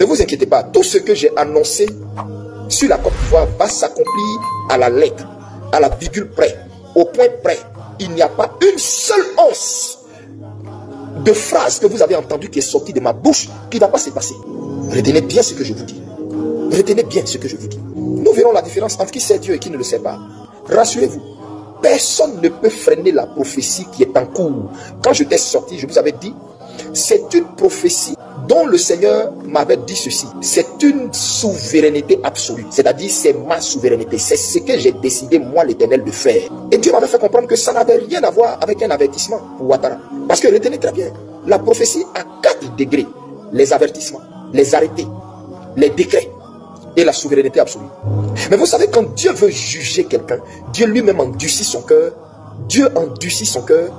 Ne vous inquiétez pas, tout ce que j'ai annoncé sur la Côte d'Ivoire va s'accomplir à la lettre, à la virgule près, au point près. Il n'y a pas une seule once de phrase que vous avez entendue qui est sortie de ma bouche qui ne va pas se passer. Retenez bien ce que je vous dis. Retenez bien ce que je vous dis. Nous verrons la différence entre qui sait Dieu et qui ne le sait pas. Rassurez-vous, personne ne peut freiner la prophétie qui est en cours. Quand je t'ai sorti, je vous avais dit, c'est une prophétie dont le Seigneur m'avait dit ceci. C'est une souveraineté absolue. C'est-à-dire, c'est ma souveraineté. C'est ce que j'ai décidé, moi, l'Éternel, de faire. Et Dieu m'avait fait comprendre que ça n'avait rien à voir avec un avertissement pour Ouattara. Parce que retenez très bien, la prophétie a 4 degrés. Les avertissements, les arrêtés, les décrets et la souveraineté absolue. Mais vous savez, quand Dieu veut juger quelqu'un, Dieu lui-même endurcit son cœur. Dieu endurcit son cœur,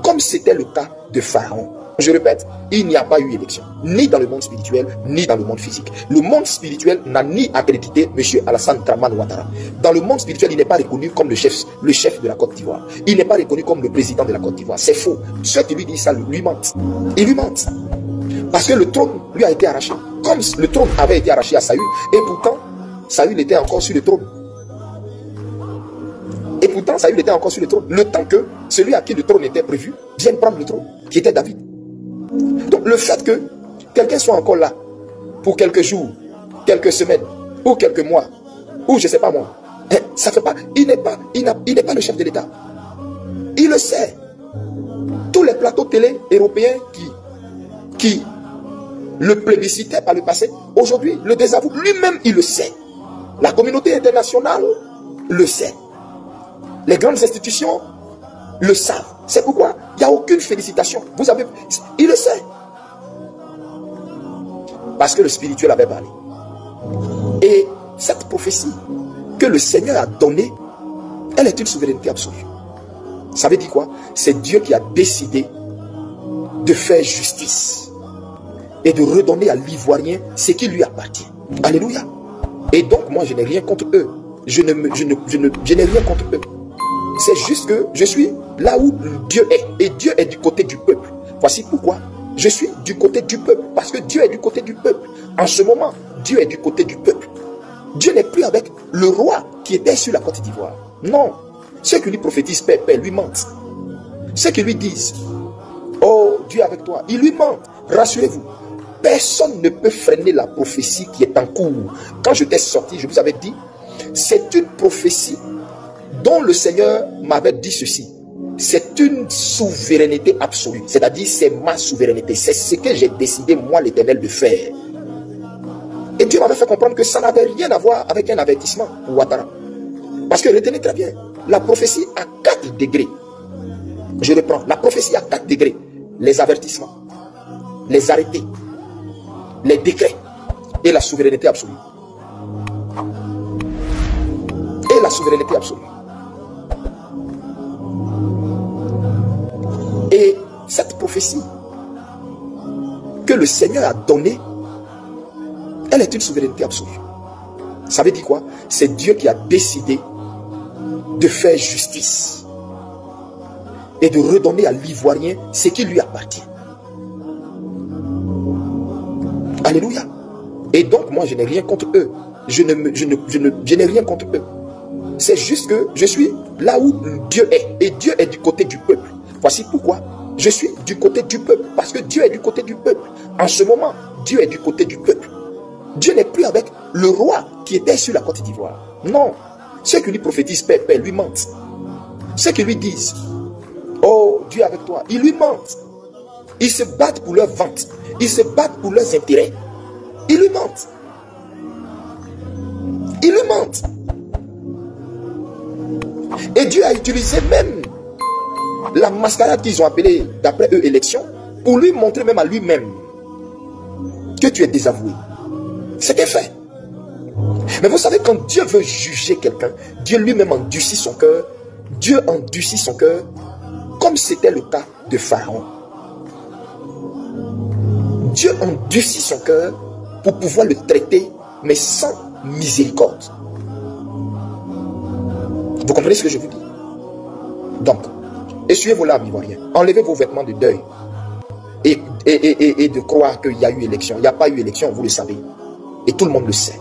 comme c'était le cas de Pharaon. Je répète, il n'y a pas eu élection, ni dans le monde spirituel, ni dans le monde physique. Le monde spirituel n'a ni accrédité M. Alassane Dramane Ouattara. Dans le monde spirituel, il n'est pas reconnu comme le chef de la Côte d'Ivoire. Il n'est pas reconnu comme le président de la Côte d'Ivoire. C'est faux. Ceux qui lui disent ça lui mentent. Ils lui mentent. Parce que le trône lui a été arraché. Comme le trône avait été arraché à Saül, et pourtant, Saül était encore sur le trône. Et pourtant, Saül était encore sur le trône. Le temps que celui à qui le trône était prévu vienne prendre le trône, qui était David. Donc le fait que quelqu'un soit encore là pour quelques jours, quelques semaines, ou quelques mois, ou je ne sais pas moi, ça fait pas, il n'est pas le chef de l'État. Il le sait. Tous les plateaux télé européens qui le plébiscitaient par le passé, aujourd'hui le désavouent. Lui-même, il le sait. La communauté internationale le sait. Les grandes institutions le savent. C'est pourquoi il n'y a aucune félicitation. Vous avez, il le sait. Parce que le spirituel avait parlé. Et cette prophétie que le Seigneur a donnée, elle est une souveraineté absolue. Ça veut dire quoi? C'est Dieu qui a décidé de faire justice et de redonner à l'Ivoirien ce qui lui appartient. Alléluia. Et donc moi je n'ai rien contre eux. Je n'ai rien contre eux. C'est juste que je suis là où Dieu est. Et Dieu est du côté du peuple. Voici pourquoi je suis du côté du peuple. Parce que Dieu est du côté du peuple. En ce moment, Dieu est du côté du peuple. Dieu n'est plus avec le roi qui était sur la Côte d'Ivoire. Non. Ceux qui lui prophétisent paix, lui mentent. Ceux qui lui disent, oh Dieu est avec toi, ils lui mentent. Rassurez-vous, personne ne peut freiner la prophétie qui est en cours. Quand je t'ai sorti, je vous avais dit, c'est une prophétie dont le Seigneur m'avait dit ceci. C'est une souveraineté absolue. C'est-à-dire, c'est ma souveraineté. C'est ce que j'ai décidé, moi, l'Éternel, de faire. Et Dieu m'avait fait comprendre que ça n'avait rien à voir avec un avertissement pour Ouattara. Parce que retenez très bien, la prophétie a 4 degrés. Je reprends, la prophétie a 4 degrés. Les avertissements, les arrêtés, les décrets et la souveraineté absolue. Et la souveraineté absolue. Et cette prophétie que le Seigneur a donnée, elle est une souveraineté absolue. Ça veut dire quoi? C'est Dieu qui a décidé de faire justice et de redonner à l'Ivoirien ce qui lui appartient. Alléluia. Et donc moi je n'ai rien contre eux. Je n'ai rien contre eux. C'est juste que je suis là où Dieu est. Et Dieu est du côté du peuple. Voici pourquoi je suis du côté du peuple. Parce que Dieu est du côté du peuple. En ce moment, Dieu est du côté du peuple. Dieu n'est plus avec le roi qui était sur la Côte d'Ivoire. Non. Ceux qui lui prophétisent paix, lui mentent. Ceux qui lui disent, oh Dieu est avec toi, ils lui mentent. Ils se battent pour leur vente. Ils se battent pour leurs intérêts. Ils lui mentent. Ils lui mentent. Et Dieu a utilisé même la mascarade qu'ils ont appelée, d'après eux, élection, pour lui montrer même à lui-même que tu es désavoué. C'était fait. Mais vous savez, quand Dieu veut juger quelqu'un, Dieu lui-même endurcit son cœur. Dieu endurcit son cœur, comme c'était le cas de Pharaon. Dieu endurcit son cœur pour pouvoir le traiter, mais sans miséricorde. Vous comprenez ce que je vous dis? Donc, essuyez vos larmes, Ivoiriens. Enlevez vos vêtements de deuil. Et et de croire qu'il y a eu élection. Il n'y a pas eu élection, vous le savez. Et tout le monde le sait.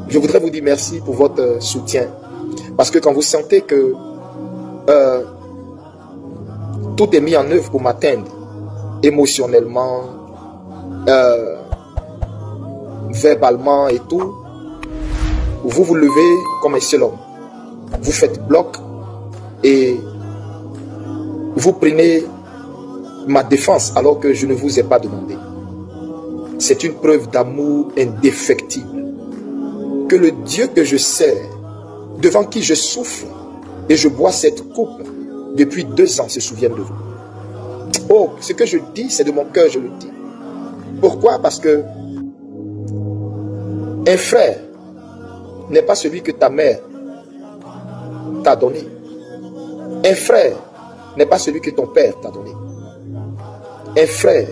Je voudrais vous dire merci pour votre soutien. Parce que quand vous sentez que tout est mis en œuvre pour m'atteindre émotionnellement, verbalement et tout, vous vous levez comme un seul homme. Vous faites bloc et vous prenez ma défense alors que je ne vous ai pas demandé. C'est une preuve d'amour indéfectible. Que le Dieu que je sers, devant qui je souffre et je bois cette coupe depuis 2 ans, se souvienne de vous. Oh, ce que je dis, c'est de mon cœur, je le dis. Pourquoi? Parce que un frère n'est pas celui que ta mère t'a donné. Un frère n'est pas celui que ton père t'a donné. Un frère,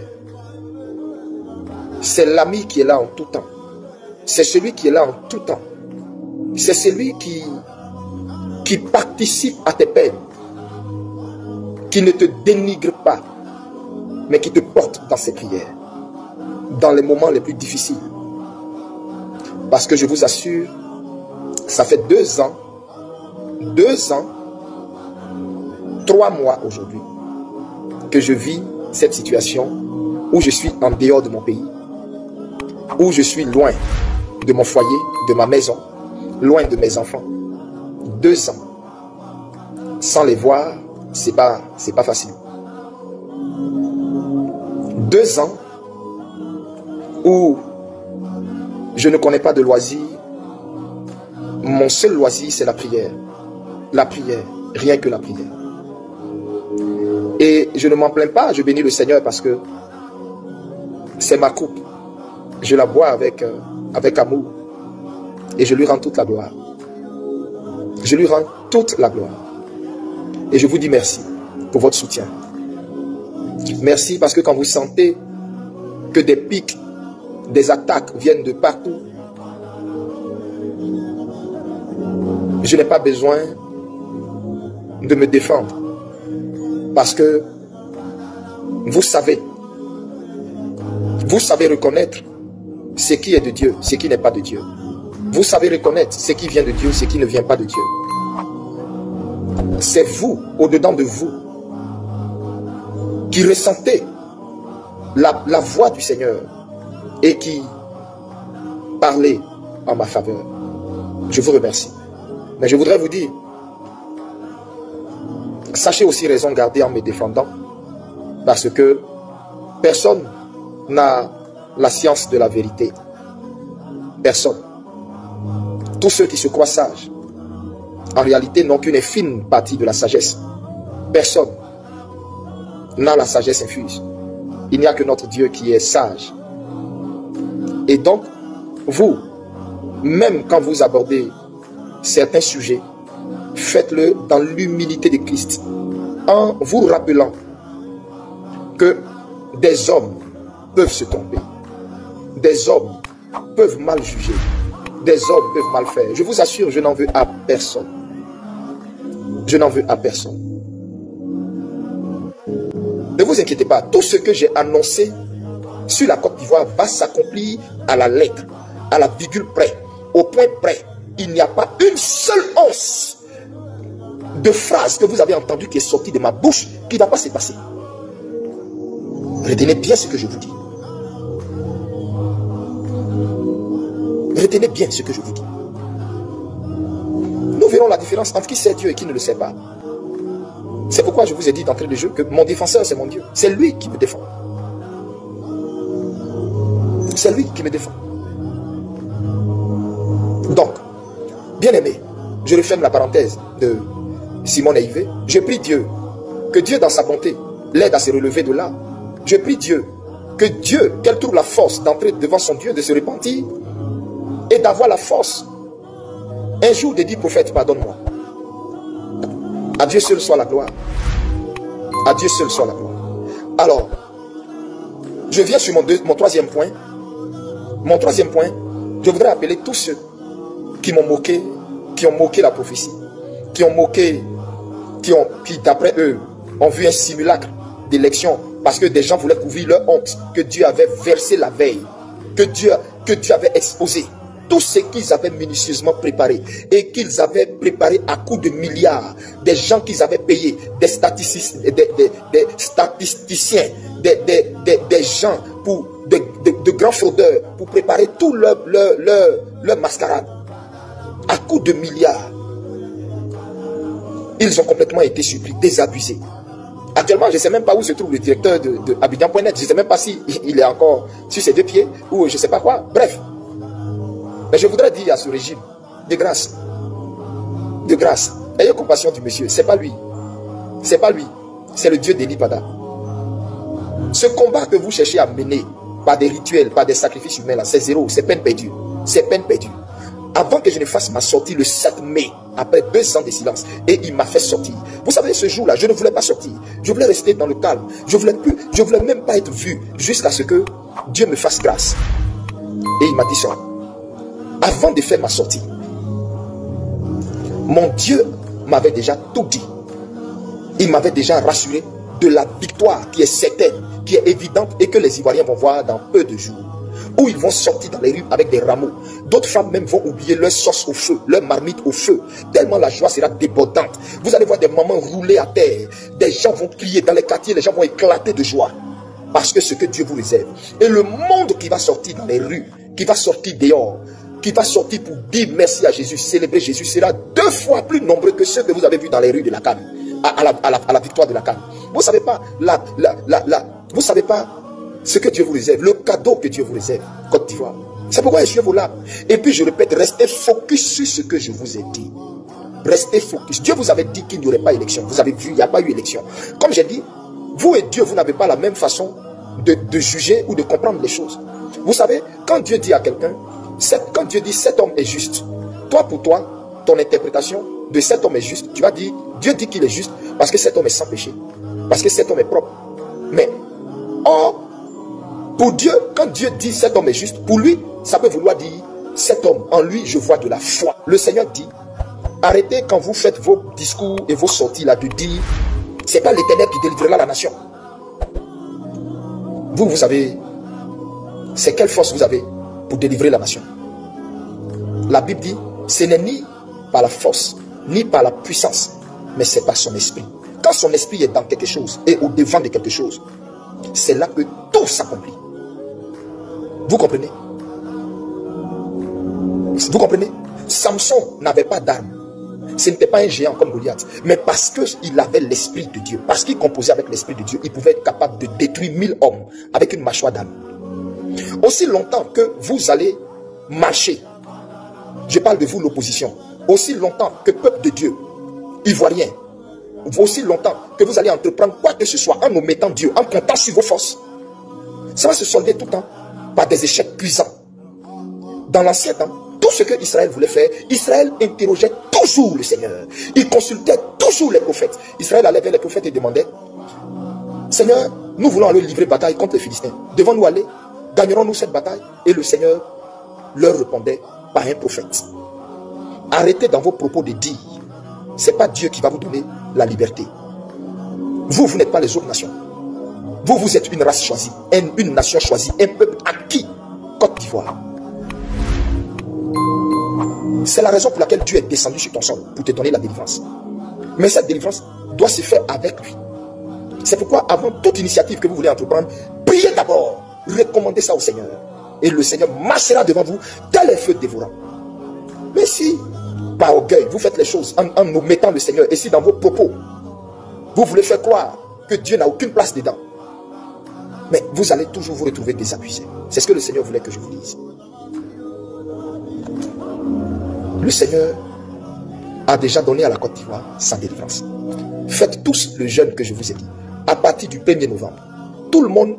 c'est l'ami qui est là en tout temps. C'est celui qui est là en tout temps. C'est celui qui participe à tes peines, qui ne te dénigre pas, mais qui te porte dans ses prières, dans les moments les plus difficiles. Parce que je vous assure, ça fait 2 ans, 3 mois aujourd'hui, que je vis cette situation où je suis en dehors de mon pays, où je suis loin de mon foyer, de ma maison, loin de mes enfants. 2 ans. Sans les voir, c'est pas facile. 2 ans où je ne connais pas de loisir. Mon seul loisir, c'est la prière. La prière, rien que la prière. Et je ne m'en plains pas, je bénis le Seigneur parce que c'est ma coupe. Je la bois avec amour. Et je lui rends toute la gloire. Je lui rends toute la gloire. Et je vous dis merci pour votre soutien. Merci parce que quand vous sentez que des pics, des attaques viennent de partout, je n'ai pas besoin de me défendre. Parce que vous savez reconnaître ce qui est de Dieu, ce qui n'est pas de Dieu. Vous savez reconnaître ce qui vient de Dieu, ce qui ne vient pas de Dieu. C'est vous, au-dedans de vous, qui ressentez la voix du Seigneur et qui parlez en ma faveur. Je vous remercie. Mais je voudrais vous dire, sachez aussi raison garder en me défendant, parce que personne n'a la science de la vérité. Personne. Tous ceux qui se croient sages, en réalité, n'ont qu'une infime partie de la sagesse. Personne n'a la sagesse infuse. Il n'y a que notre Dieu qui est sage. Et donc, vous, même quand vous abordez certains sujets, faites-le dans l'humilité de Christ, en vous rappelant que des hommes peuvent se tromper, des hommes peuvent mal juger, des hommes peuvent mal faire. Je vous assure, je n'en veux à personne. Je n'en veux à personne. Ne vous inquiétez pas, tout ce que j'ai annoncé sur la Côte d'Ivoire va s'accomplir à la lettre, à la virgule près, au point près. Il n'y a pas une seule once de phrase que vous avez entendue qui est sortie de ma bouche qui ne va pas se passer. Retenez bien ce que je vous dis. Retenez bien ce que je vous dis. Nous verrons la différence entre qui sait Dieu et qui ne le sait pas. C'est pourquoi je vous ai dit d'entrée de jeu que mon défenseur, c'est mon Dieu. C'est lui qui me défend. C'est lui qui me défend. Donc, bien aimé, je referme la parenthèse de Simon et Yves. Je prie Dieu, que Dieu dans sa bonté l'aide à se relever de là. Je prie Dieu, qu'elle trouve la force d'entrer devant son Dieu, de se repentir et d'avoir la force un jour de dire, prophète, pardonne-moi. À Dieu seul soit la gloire. À Dieu seul soit la gloire. Alors, je viens sur mon troisième point. Mon troisième point, je voudrais appeler tous ceux qui m'ont moqué, qui ont moqué la prophétie, qui ont moqué, qui d'après eux, ont vu un simulacre d'élection Parce que des gens voulaient couvrir leur honte que Dieu avait versé la veille, que Dieu avait exposé. Tout ce qu'ils avaient minutieusement préparé et qu'ils avaient préparé à coups de milliards, des gens qu'ils avaient payés, des statisticiens, des gens, de grands fraudeurs pour préparer tout leur mascarade à coups de milliards. Ils ont complètement été surpris, désabusés. Actuellement, je ne sais même pas où se trouve le directeur de Abidjan.net. Je ne sais même pas s'il est encore sur ses deux pieds ou je ne sais pas quoi. Bref. Mais je voudrais dire à ce régime, de grâce, ayez compassion du monsieur. Ce n'est pas lui. Ce n'est pas lui. C'est le Dieu d'Eli Pada. Ce combat que vous cherchez à mener par des rituels, par des sacrifices humains, c'est zéro. C'est peine perdue. C'est peine perdue. Avant que je ne fasse ma sortie le 7 mai, après 2 ans de silence, et il m'a fait sortir. Vous savez, ce jour-là, je ne voulais pas sortir. Je voulais rester dans le calme. Je voulais même pas être vu jusqu'à ce que Dieu me fasse grâce. Et il m'a dit ça. Avant de faire ma sortie, mon Dieu m'avait déjà tout dit. Il m'avait déjà rassuré de la victoire qui est certaine, qui est évidente et que les Ivoiriens vont voir dans peu de jours. Où ils vont sortir dans les rues avec des rameaux. D'autres femmes même vont oublier leur sauce au feu, leur marmite au feu. Tellement la joie sera débordante. Vous allez voir des mamans rouler à terre. Des gens vont crier dans les quartiers, les gens vont éclater de joie. Parce que ce que Dieu vous réserve. Et le monde qui va sortir dans les rues, qui va sortir dehors, qui va sortir pour dire merci à Jésus, célébrer Jésus, sera 2 fois plus nombreux que ceux que vous avez vus dans les rues de la Cannes, à la victoire de la Cannes. Vous ne savez pas, vous savez pas ce que Dieu vous réserve, le cadeau que Dieu vous réserve, Côte d'Ivoire. C'est pourquoi essuyez vos larmes. Et puis je répète, restez focus sur ce que je vous ai dit. Restez focus. Dieu vous avait dit qu'il n'y aurait pas élection. Vous avez vu, il n'y a pas eu élection. Comme j'ai dit, vous et Dieu, vous n'avez pas la même façon de juger ou de comprendre les choses. Vous savez, quand Dieu dit à quelqu'un, quand Dieu dit cet homme est juste, toi pour toi, ton interprétation de cet homme est juste, tu vas dire, Dieu dit qu'il est juste parce que cet homme est sans péché, parce que cet homme est propre. Mais, or, pour Dieu, quand Dieu dit cet homme est juste, pour lui, ça peut vouloir dire, cet homme, en lui, je vois de la foi. Le Seigneur dit, arrêtez quand vous faites vos discours et vos sorties là de dire, c'est pas l'Éternel qui délivrera la nation. Vous savez, c'est quelle force vous avez pour délivrer la nation? La Bible dit, ce n'est ni par la force, ni par la puissance, mais c'est par son esprit. Quand son esprit est dans quelque chose et au devant de quelque chose, c'est là que tout s'accomplit. Vous comprenez? Vous comprenez? Samson n'avait pas d'armes. Ce n'était pas un géant comme Goliath. Mais parce qu'il avait l'esprit de Dieu, parce qu'il composait avec l'esprit de Dieu, il pouvait être capable de détruire 1000 hommes avec une mâchoire d'âne. Aussi longtemps que vous allez marcher, je parle de vous l'opposition, aussi longtemps que peuple de Dieu, Ivoirien, aussi longtemps que vous allez entreprendre quoi que ce soit en omettant Dieu, en comptant sur vos forces, ça va se solder tout le temps par des échecs cuisants. Dans l'ancien temps, tout ce que Israël voulait faire, Israël interrogeait toujours le Seigneur. Il consultait toujours les prophètes. Israël allait vers les prophètes et demandait, Seigneur, nous voulons aller livrer bataille contre les Philistins. Devons-nous aller? Gagnerons-nous cette bataille? Et le Seigneur leur répondait par un prophète. Arrêtez dans vos propos de dire, ce n'est pas Dieu qui va vous donner la liberté. Vous n'êtes pas les autres nations. Vous êtes une race choisie, une nation choisie, un peuple acquis, Côte d'Ivoire. C'est la raison pour laquelle Dieu est descendu sur ton sol, pour te donner la délivrance. Mais cette délivrance doit se faire avec lui. C'est pourquoi, avant toute initiative que vous voulez entreprendre, priez d'abord, recommandez ça au Seigneur. Et le Seigneur marchera devant vous, tel un feu dévorant. Mais si, par orgueil, vous faites les choses en omettant le Seigneur, et si dans vos propos, vous voulez faire croire que Dieu n'a aucune place dedans, mais vous allez toujours vous retrouver désabusé. C'est ce que le Seigneur voulait que je vous dise. Le Seigneur a déjà donné à la Côte d'Ivoire sa délivrance. Faites tous le jeûne que je vous ai dit. À partir du 1er novembre, tout le monde,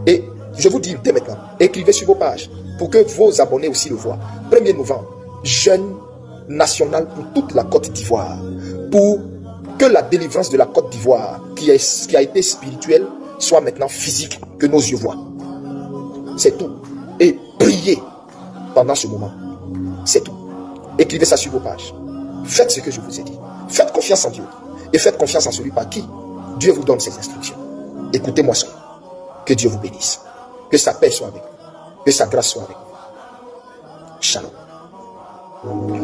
et je vous dis dès maintenant, écrivez sur vos pages pour que vos abonnés aussi le voient. 1er novembre, jeûne national pour toute la Côte d'Ivoire. Pour que la délivrance de la Côte d'Ivoire, qui a été spirituelle, soit maintenant physique, que nos yeux voient. C'est tout. Et priez pendant ce moment. C'est tout. Écrivez ça sur vos pages. Faites ce que je vous ai dit. Faites confiance en Dieu. Et faites confiance en celui par qui Dieu vous donne ses instructions. Écoutez-moi ça. Que Dieu vous bénisse. Que sa paix soit avec vous. Que sa grâce soit avec vous. Shalom.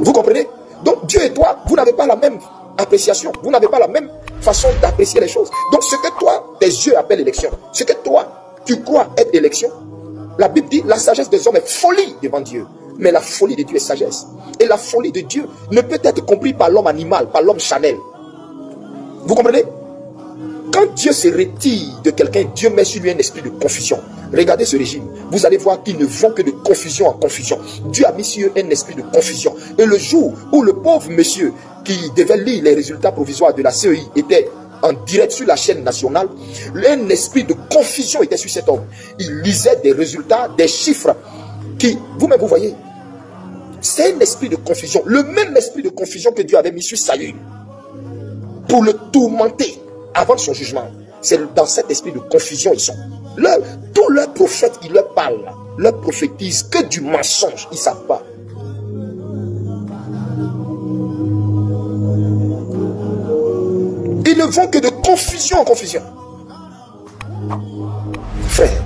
Vous comprenez? Donc Dieu et toi, vous n'avez pas la même appréciation. Vous n'avez pas la même façon d'apprécier les choses. Donc ce que toi, tes yeux appellent élection, ce que toi, tu crois être élection, la Bible dit, la sagesse des hommes est folie devant Dieu. Mais la folie de Dieu est sagesse. Et la folie de Dieu ne peut être comprise par l'homme animal, par l'homme charnel. Vous comprenez? Quand Dieu se retire de quelqu'un, Dieu met sur lui un esprit de confusion. Regardez ce régime. Vous allez voir qu'ils ne vont que de confusion en confusion. Dieu a mis sur eux un esprit de confusion. Et le jour où le pauvre monsieur qui devait lire les résultats provisoires de la CEI était en direct sur la chaîne nationale, un esprit de confusion était sur cet homme. Il lisait des résultats, des chiffres qui, vous-même vous voyez, c'est un esprit de confusion. Le même esprit de confusion que Dieu avait mis sur Saül pour le tourmenter avant son jugement. C'est dans cet esprit de confusion ils sont. Tous leurs prophètes qui leur parlent, leur prophétisent que du mensonge. Ils ne savent pas. Ils ne vont que de confusion en confusion. Frère,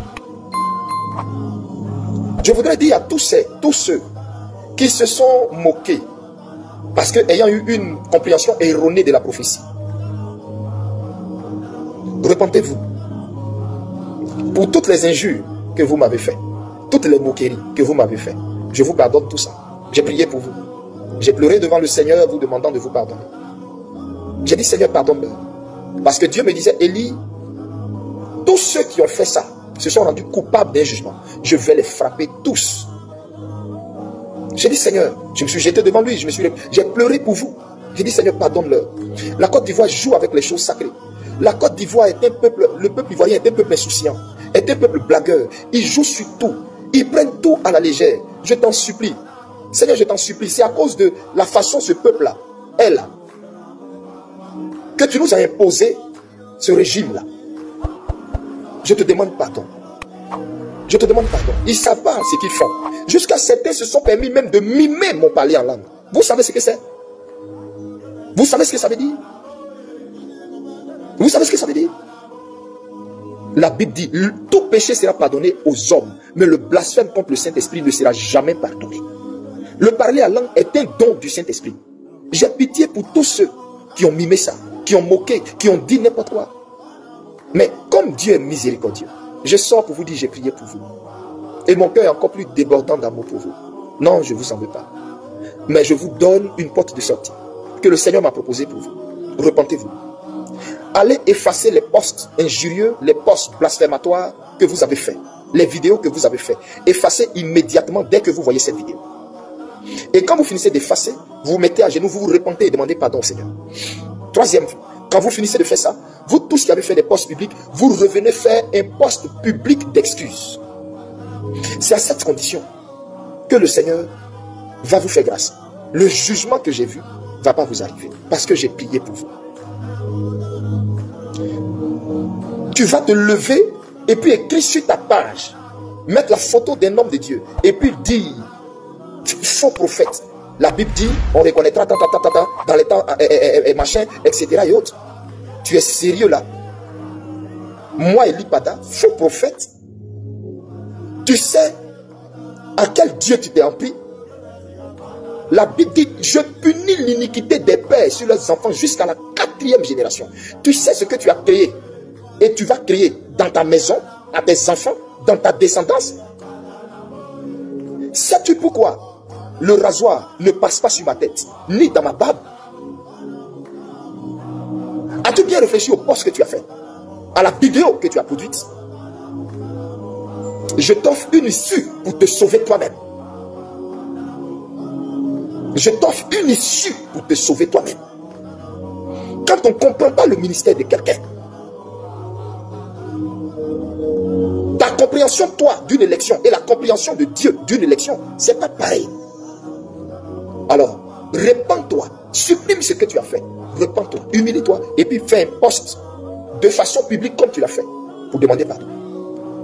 je voudrais dire à tous ceux qui se sont moqués parce qu'ayant eu une compréhension erronée de la prophétie, repentez-vous pour toutes les injures que vous m'avez faites, toutes les moqueries que vous m'avez faites. Je vous pardonne tout ça. J'ai prié pour vous. J'ai pleuré devant le Seigneur vous demandant de vous pardonner. J'ai dit, Seigneur, pardonne-leur. Parce que Dieu me disait, Élie, tous ceux qui ont fait ça se sont rendus coupables d'un jugement. Je vais les frapper tous. J'ai dit, Seigneur, je me suis jeté devant lui, j'ai pleuré pour vous. J'ai dit, Seigneur, pardonne-leur. La Côte d'Ivoire joue avec les choses sacrées. La Côte d'Ivoire est un peuple, le peuple ivoirien est un peuple insouciant, est un peuple blagueur. Ils jouent sur tout. Ils prennent tout à la légère. Je t'en supplie. Seigneur, je t'en supplie. C'est à cause de la façon ce peuple-là est là que tu nous as imposé ce régime-là. Je te demande pardon. Je te demande pardon. Ils ne savent pas ce qu'ils font. Jusqu'à certains se sont permis même de mimer mon parler en langue. Vous savez ce que c'est? Vous savez ce que ça veut dire? Vous savez ce que ça veut dire? La Bible dit, tout péché sera pardonné aux hommes, mais le blasphème contre le Saint-Esprit ne sera jamais pardonné. Le parler en langue est un don du Saint-Esprit. J'ai pitié pour tous ceux qui ont mimé ça, qui ont moqué, qui ont dit n'importe quoi. Mais comme Dieu est miséricordieux, je sors pour vous dire, j'ai prié pour vous. Et mon cœur est encore plus débordant d'amour pour vous. Non, je ne vous en veux pas. Mais je vous donne une porte de sortie que le Seigneur m'a proposée pour vous. Repentez-vous. Allez effacer les posts injurieux, les posts blasphématoires que vous avez faits, les vidéos que vous avez faites. Effacez immédiatement dès que vous voyez cette vidéo. Et quand vous finissez d'effacer, vous vous mettez à genoux, vous vous repentez et demandez pardon au Seigneur. Troisième, quand vous finissez de faire ça, vous tous qui avez fait des posts publics, vous revenez faire un post public d'excuses. C'est à cette condition que le Seigneur va vous faire grâce. Le jugement que j'ai vu ne va pas vous arriver parce que j'ai prié pour vous. Tu vas te lever et puis écrire sur ta page, mettre la photo d'un homme de Dieu et puis dire, faux prophète. La Bible dit, on reconnaîtra dans les temps machin, etc. et autres. Tu es sérieux là? Moi, Élie Pada, faux prophète. Tu sais à quel Dieu tu t'es empli? La Bible dit, je punis l'iniquité des pères sur leurs enfants jusqu'à la 4e génération. Tu sais ce que tu as créé et tu vas créer dans ta maison, à tes enfants, dans ta descendance. Sais-tu pourquoi le rasoir ne passe pas sur ma tête, ni dans ma barbe? As-tu bien réfléchi au poste que tu as fait, à la vidéo que tu as produite? Je t'offre une issue pour te sauver toi-même. Je t'offre une issue pour te sauver toi-même. Quand on ne comprend pas le ministère de quelqu'un, ta compréhension, toi, d'une élection et la compréhension de Dieu d'une élection, c'est pas pareil. Alors, répands-toi, supprime ce que tu as fait, répands-toi, humilie-toi et puis fais un post de façon publique comme tu l'as fait pour demander pardon.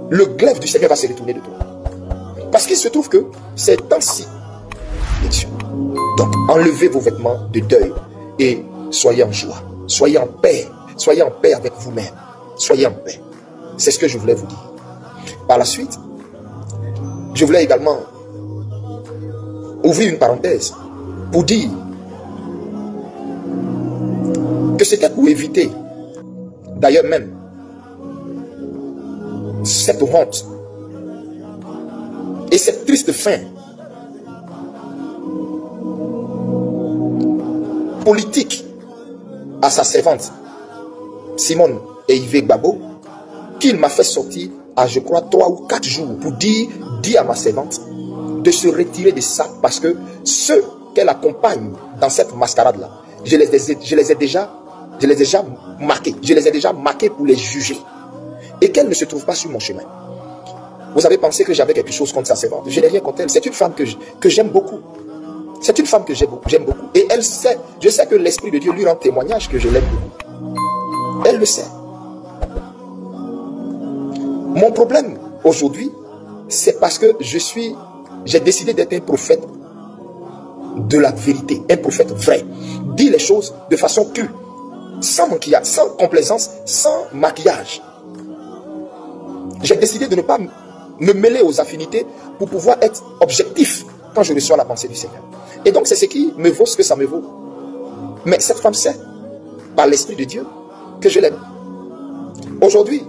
Le glaive du Seigneur va se retourner de toi. Parce qu'il se trouve que c'est ainsi. Donc, enlevez vos vêtements de deuil et soyez en joie, soyez en paix avec vous-même, soyez en paix. C'est ce que je voulais vous dire. Par la suite, je voulais également ouvrir une parenthèse pour dire que c'était pour éviter, d'ailleurs même, cette honte et cette triste fin politique à sa servante Simone et Yves Gbagbo, qu'il m'a fait sortir à, je crois, 3 ou 4 jours pour dire à ma servante de se retirer de ça, parce que ceux qu'elle accompagne dans cette mascarade-là, je les ai déjà marqués pour les juger, et qu'elle ne se trouve pas sur mon chemin. Vous avez pensé que j'avais quelque chose contre sa servante? Je n'ai rien contre elle. C'est une femme que j'aime beaucoup. C'est une femme que j'aime beaucoup. Et elle sait, je sais que l'Esprit de Dieu lui rend témoignage que je l'aime beaucoup. Elle le sait. Mon problème aujourd'hui, c'est parce que j'ai décidé d'être un prophète de la vérité, un prophète vrai. Dire les choses de façon crue, sans maquillage, sans complaisance, sans maquillage. J'ai décidé de ne pas me mêler aux affinités pour pouvoir être objectif quand je reçois la pensée du Seigneur. Et donc c'est ce qui me vaut ce que ça me vaut. Mais cette femme sait, par l'Esprit de Dieu, que je l'aime. Aujourd'hui,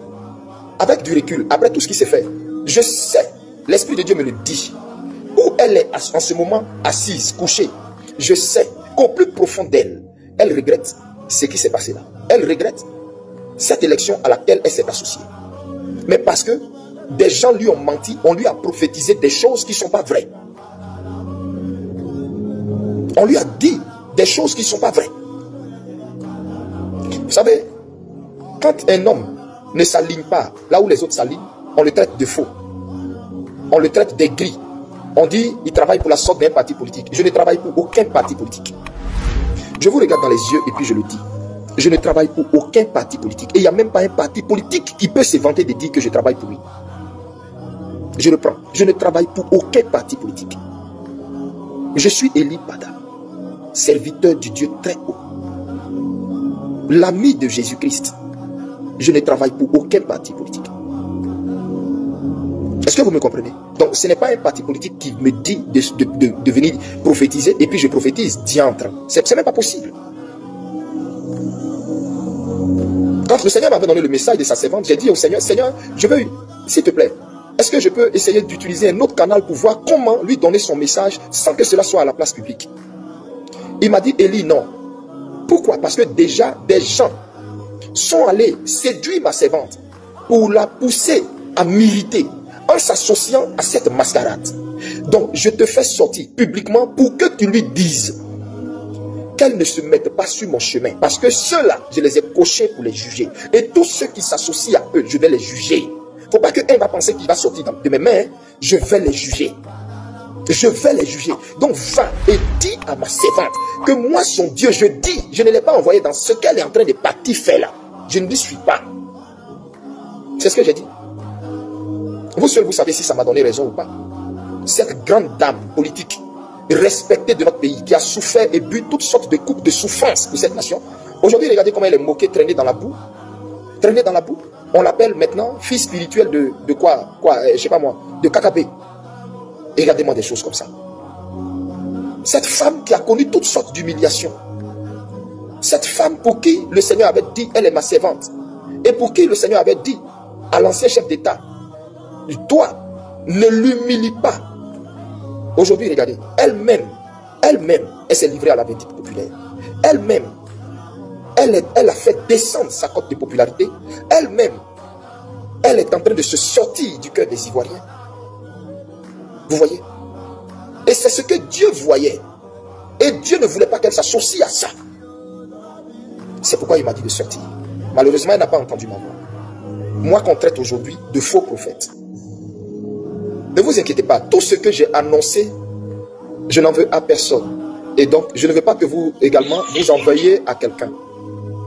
avec du recul, après tout ce qui s'est fait, je sais, l'Esprit de Dieu me le dit, où elle est en ce moment assise, couchée, je sais qu'au plus profond d'elle, elle regrette ce qui s'est passé là. Elle regrette cette élection à laquelle elle s'est associée. Mais parce que des gens lui ont menti, on lui a prophétisé des choses qui ne sont pas vraies. On lui a dit des choses qui ne sont pas vraies. Vous savez, quand un homme ne s'aligne pas là où les autres s'alignent, on le traite de faux. On le traite d'aigri. On dit il travaille pour la sorte d'un parti politique. Je ne travaille pour aucun parti politique. Je vous regarde dans les yeux et puis je le dis. Je ne travaille pour aucun parti politique. Et il n'y a même pas un parti politique qui peut se vanter de dire que je travaille pour lui. Je reprends. Je ne travaille pour aucun parti politique. Je suis Eli Pada, serviteur du Dieu très haut, l'ami de Jésus-Christ. Je ne travaille pour aucun parti politique. Est-ce que vous me comprenez? Donc ce n'est pas un parti politique qui me dit de venir prophétiser et puis je prophétise, diantre. C'est même pas possible. Quand le Seigneur m'avait donné le message de sa servante, j'ai dit au Seigneur, Seigneur, je veux, s'il te plaît, est-ce que je peux essayer d'utiliser un autre canal pour voir comment lui donner son message sans que cela soit à la place publique? Il m'a dit, Élie, non. Pourquoi? Parce que déjà, des gens sont allés séduire ma servante pour la pousser à militer en s'associant à cette mascarade. Donc, je te fais sortir publiquement pour que tu lui dises qu'elle ne se mette pas sur mon chemin. Parce que ceux-là, je les ai cochés pour les juger. Et tous ceux qui s'associent à eux, je vais les juger. Il ne faut pas qu'un va penser qu'il va sortir de mes mains. Je vais les juger. Je vais les juger. Donc, va et dis à ma servante que moi, son Dieu, je dis, je ne l'ai pas envoyé dans ce qu'elle est en train de partir faire là. Je ne lui suis pas. C'est ce que j'ai dit. Vous seuls, vous savez si ça m'a donné raison ou pas. Cette grande dame politique, respectée de notre pays, qui a souffert et bu toutes sortes de coupes de souffrance pour cette nation. Aujourd'hui, regardez comment elle est moquée, traînée dans la boue. Traînée dans la boue. On l'appelle maintenant fille spirituelle de quoi, je sais pas moi, de KKP. Et regardez-moi des choses comme ça. Cette femme qui a connu toutes sortes d'humiliations. Cette femme pour qui le Seigneur avait dit, elle est ma servante. Et pour qui le Seigneur avait dit à l'ancien chef d'État, toi, ne l'humilie pas. Aujourd'hui, regardez, elle-même, elle s'est livrée à la vindicte populaire. Elle-même, elle a fait descendre sa cote de popularité. Elle-même, elle est en train de se sortir du cœur des Ivoiriens. Vous voyez? Et c'est ce que Dieu voyait. Et Dieu ne voulait pas qu'elle s'associe à ça. C'est pourquoi il m'a dit de sortir. Malheureusement, elle n'a pas entendu ma voix. Moi qu'on traite aujourd'hui de faux prophètes. Ne vous inquiétez pas. Tout ce que j'ai annoncé, je n'en veux à personne. Et donc, je ne veux pas que vous également vous envoyiez à quelqu'un.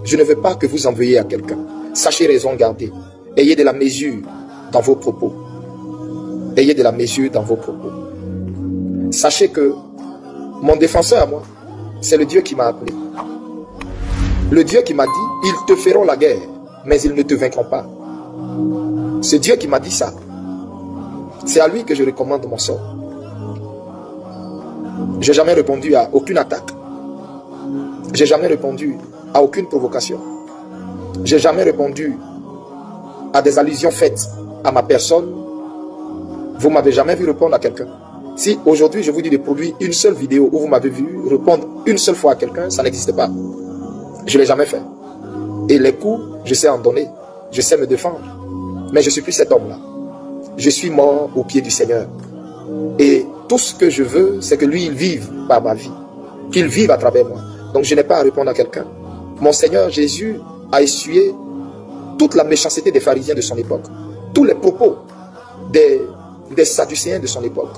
Je ne veux pas que vous envoyiez à quelqu'un. Sachez raison garder. Ayez de la mesure dans vos propos. Ayez de la mesure dans vos propos. Sachez que mon défenseur à moi, c'est le Dieu qui m'a appelé. Le Dieu qui m'a dit, ils te feront la guerre, mais ils ne te vaincront pas. C'est Dieu qui m'a dit ça. C'est à lui que je recommande mon sort. Je n'ai jamais répondu à aucune attaque. Je n'ai jamais répondu à aucune provocation. Je n'ai jamais répondu à des allusions faites à ma personne. Vous ne m'avez jamais vu répondre à quelqu'un. Si aujourd'hui je vous dis de produire une seule vidéo où vous m'avez vu répondre une seule fois à quelqu'un, ça n'existe pas. Je ne l'ai jamais fait. Et les coups, je sais en donner. Je sais me défendre. Mais je ne suis plus cet homme-là. Je suis mort au pied du Seigneur. Et tout ce que je veux, c'est que lui, il vive par ma vie. Qu'il vive à travers moi. Donc je n'ai pas à répondre à quelqu'un. Mon Seigneur Jésus a essuyé toute la méchanceté des pharisiens de son époque. Tous les propos des sadducéens de son époque.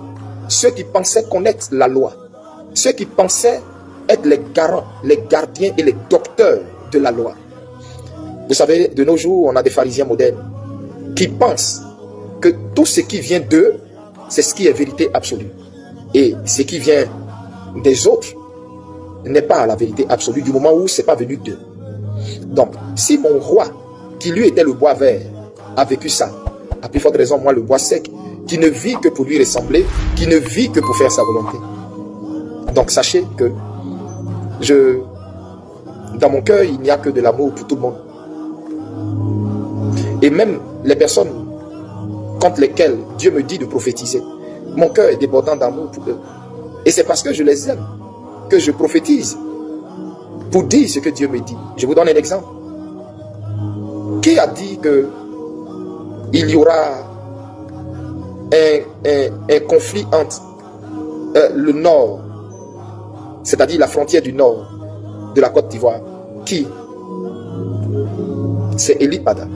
Ceux qui pensaient connaître la loi. Ceux qui pensaient être les garants, les gardiens et les docteurs de la loi. Vous savez, de nos jours, on a des pharisiens modernes qui pensent que tout ce qui vient d'eux, c'est ce qui est vérité absolue. Et ce qui vient des autres n'est pas la vérité absolue du moment où ce n'est pas venu d'eux. Donc, si mon roi, qui lui était le bois vert, a vécu ça, à plus forte raison, moi, le bois sec, qui ne vit que pour lui ressembler, qui ne vit que pour faire sa volonté. Donc, sachez que dans mon cœur, il n'y a que de l'amour pour tout le monde. Et même les personnes contre lesquelles Dieu me dit de prophétiser, mon cœur est débordant d'amour pour eux. Et c'est parce que je les aime que je prophétise pour dire ce que Dieu me dit. Je vous donne un exemple. Qui a dit que il y aura un conflit entre le nord, c'est-à-dire la frontière du nord de la Côte d'Ivoire? Qui? C'est Eli Pada.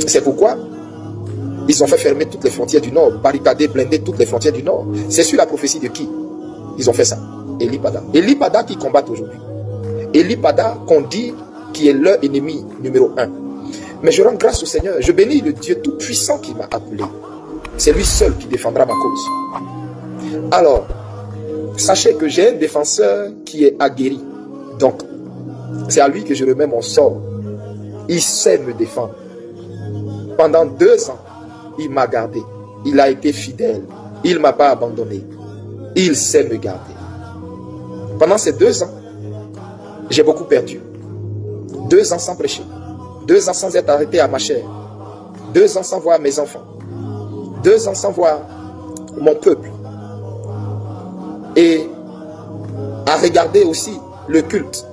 C'est pourquoi ils ont fait fermer toutes les frontières du nord, barricader, blinder toutes les frontières du nord. C'est sur la prophétie de qui ils ont fait ça? Eli Pada. Eli Pada qui combattent aujourd'hui. Eli Pada qu'on dit qui est leur ennemi numéro 1. Mais je rends grâce au Seigneur. Je bénis le Dieu tout-puissant qui m'a appelé. C'est lui seul qui défendra ma cause. Alors, sachez que j'ai un défenseur qui est aguerri. Donc, c'est à lui que je remets mon sort. Il sait me défendre. Pendant 2 ans, il m'a gardé. Il a été fidèle. Il ne m'a pas abandonné. Il sait me garder. Pendant ces 2 ans, j'ai beaucoup perdu. 2 ans sans prêcher. 2 ans sans être arrêté à ma chair. 2 ans sans voir mes enfants. 2 ans sans voir mon peuple. Et à regarder aussi le culte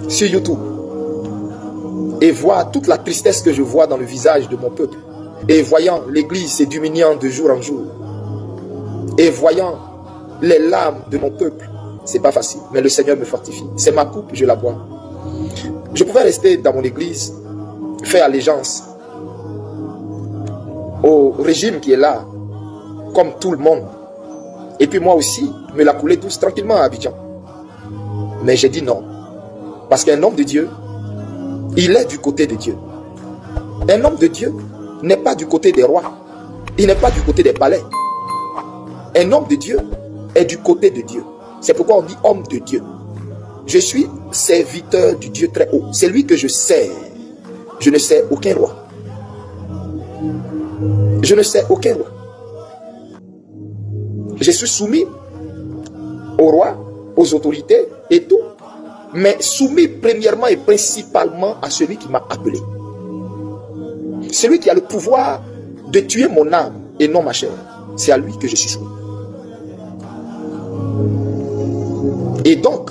sur YouTube. Et voir toute la tristesse que je vois dans le visage de mon peuple. Et voyant l'église se diminuant de jour en jour. Et voyant les larmes de mon peuple. C'est pas facile, mais le Seigneur me fortifie. C'est ma coupe, je la bois. Je pouvais rester dans mon église, faire allégeance au régime qui est là, comme tout le monde. Et puis moi aussi, me la couler douce tranquillement à Abidjan. Mais j'ai dit non. Parce qu'un homme de Dieu, il est du côté de Dieu. Un homme de Dieu n'est pas du côté des rois. Il n'est pas du côté des palais. Un homme de Dieu est du côté de Dieu. C'est pourquoi on dit homme de Dieu. Je suis serviteur du Dieu très haut. C'est lui que je sers. Je ne sers aucun roi. Je ne sers aucun roi. Je suis soumis au roi, aux autorités et tout. Mais soumis premièrement et principalement à celui qui m'a appelé. Celui qui a le pouvoir de tuer mon âme et non ma chair. C'est à lui que je suis soumis. Et donc,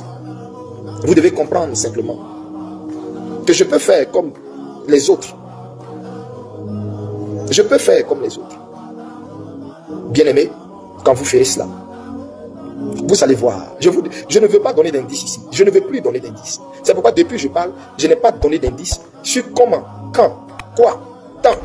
vous devez comprendre simplement que je peux faire comme les autres. Je peux faire comme les autres. Bien-aimés, quand vous ferez cela, vous allez voir. Je ne veux pas donner d'indices ici. Je ne veux plus donner d'indices. C'est pourquoi depuis que je parle, je n'ai pas donné d'indices sur comment, quand, quoi, quand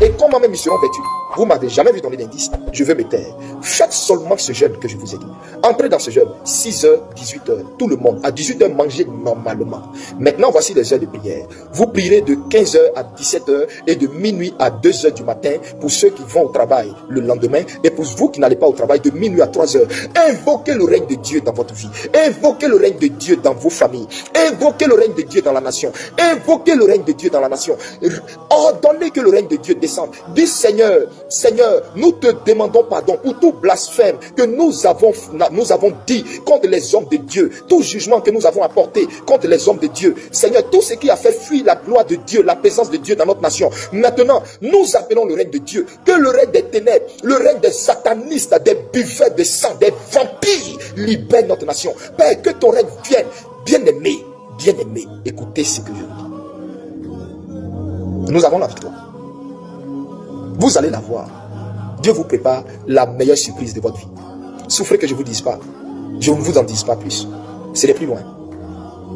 et comment même ils seront vêtus. Vous m'avez jamais vu donner d'indice. Je veux me taire. Faites seulement ce jeûne que je vous ai dit. Entrez dans ce jeûne. 6h, 18h. Tout le monde. À 18h, mangez normalement. Maintenant, voici les heures de prière. Vous prierez de 15h à 17h et de minuit à 2h du matin pour ceux qui vont au travail le lendemain. Et pour vous qui n'allez pas au travail, de minuit à 3h. Invoquez le règne de Dieu dans votre vie. Invoquez le règne de Dieu dans vos familles. Invoquez le règne de Dieu dans la nation. Invoquez le règne de Dieu dans la nation. Ordonnez que le règne de Dieu descende. Dis Seigneur, Seigneur, nous te demandons pardon pour tout blasphème que nous avons dit contre les hommes de Dieu, tout jugement que nous avons apporté contre les hommes de Dieu. Seigneur, tout ce qui a fait fuir la gloire de Dieu, la présence de Dieu dans notre nation. Maintenant, nous appelons le règne de Dieu, que le règne des ténèbres, le règne des satanistes, des buveurs de sang, des vampires libère notre nation. Père, que ton règne vienne. Bien-aimé, bien-aimé, écoutez ce que je vous dis. Nous avons la victoire. Vous allez la voir. Dieu vous prépare la meilleure surprise de votre vie. Souffrez que je ne vous dise pas. Je ne vous en dise pas plus. C'est les plus loin.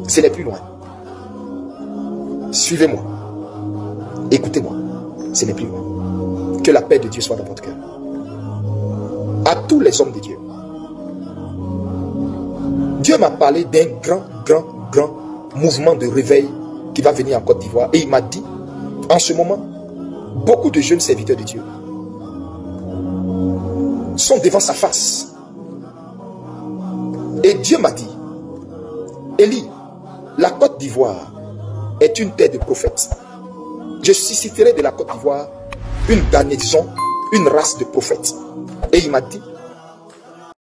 C'est les plus loin. Suivez-moi. Écoutez-moi. C'est les plus loin. Que la paix de Dieu soit dans votre cœur. À tous les hommes de Dieu. Dieu m'a parlé d'un grand mouvement de réveil qui va venir en Côte d'Ivoire. Et il m'a dit, en ce moment, beaucoup de jeunes serviteurs de Dieu sont devant sa face. Et Dieu m'a dit, Élie, la Côte d'Ivoire est une terre de prophètes. Je susciterai de la Côte d'Ivoire une garnison, une race de prophètes. Et il m'a dit,